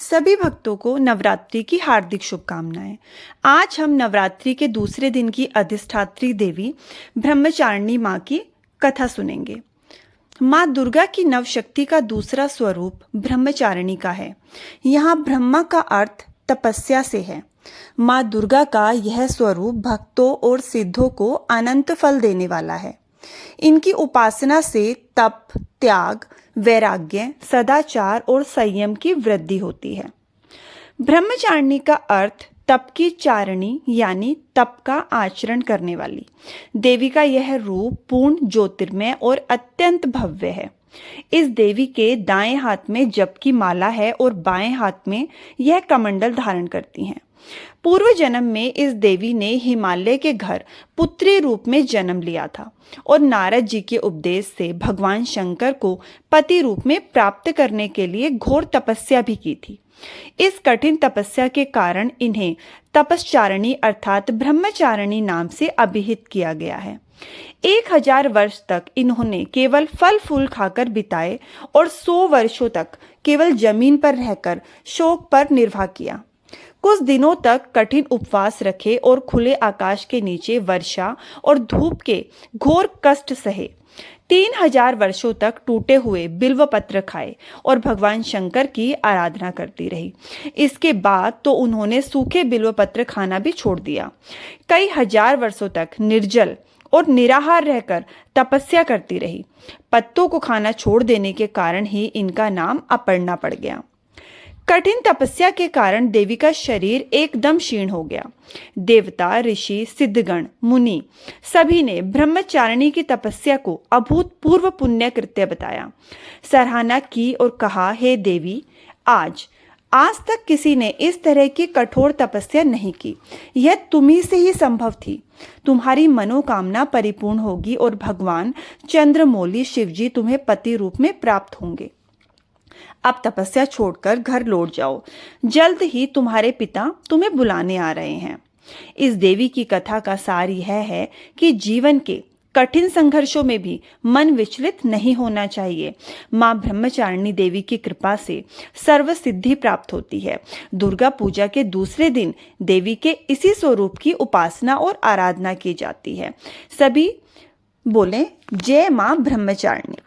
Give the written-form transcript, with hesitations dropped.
सभी भक्तों को नवरात्रि की हार्दिक शुभकामनाएं। आज हम नवरात्रि के दूसरे दिन की अधिष्ठात्री देवी ब्रह्मचारिणी माँ की कथा सुनेंगे। माँ दुर्गा की नवशक्ति का दूसरा स्वरूप ब्रह्मचारिणी का है। यहाँ ब्रह्मा का अर्थ तपस्या से है। माँ दुर्गा का यह स्वरूप भक्तों और सिद्धों को अनंत फल देने वाला है। इनकी उपासना से तप, त्याग, वैराग्य, सदाचार और संयम की वृद्धि होती है। ब्रह्मचारिणी का अर्थ तप की चारिणी यानी तप का आचरण करने वाली। देवी का यह रूप पूर्ण ज्योतिर्मय और अत्यंत भव्य है। इस देवी के दाएं हाथ में जप की माला है और बाएं हाथ में यह कमंडल धारण करती हैं। पूर्व जन्म में इस देवी ने हिमालय के घर पुत्री रूप में जन्म लिया था और नारद जी के उपदेश से भगवान शंकर को पति रूप में प्राप्त करने के लिए घोर तपस्या भी की थी। इस कठिन तपस्या के कारण इन्हें तपश्चारिणी अर्थात ब्रह्मचारिणी नाम से अभिहित किया गया है। 1000 वर्ष तक इन्होंने केवल फल फूल खाकर बिताए और 100 वर्षों तक केवल जमीन पर रहकर शोक पर निर्वाह किया। कुछ दिनों तक कठिन उपवास रखे और खुले आकाश के नीचे वर्षा और धूप के घोर कष्ट सहे। 3000 वर्षों तक टूटे हुए बिल्व पत्र खाए और भगवान शंकर की आराधना करती रही। इसके बाद तो उन्होंने सूखे बिल्व पत्र खाना भी छोड़ दिया। कई हजार वर्षों तक निर्जल और निराहार रहकर तपस्या करती रही। पत्तों को खाना छोड़ देने के कारण ही इनका नाम अपर्णा पड़ गया। कठिन तपस्या के कारण देवी का शरीर एकदम क्षीण हो गया। देवता, ऋषि, सिद्धगण, मुनि सभी ने ब्रह्मचारिणी की तपस्या को अभूतपूर्व पुण्य कृत्य बताया, सराहना की और कहा, हे देवी, आज तक किसी ने इस तरह की कठोर तपस्या नहीं की। यह तुम्ही से ही संभव थी। तुम्हारी मनोकामना परिपूर्ण होगी और भगवान चंद्रमौली शिवजी तुम्हें पति रूप में प्राप्त होंगे। अब तपस्या छोड़कर घर लौट जाओ। जल्द ही तुम्हारे पिता तुम्हें बुलाने आ रहे हैं। इस देवी की कथा का सार यह है कि जीवन के कठिन संघर्षों में भी मन विचलित नहीं होना चाहिए। माँ ब्रह्मचारिणी देवी की कृपा से सर्व सिद्धि प्राप्त होती है। दुर्गा पूजा के दूसरे दिन देवी के इसी स्वरूप की उपासना और आराधना की जाती है। सभी बोले, जय माँ ब्रह्मचारिणी।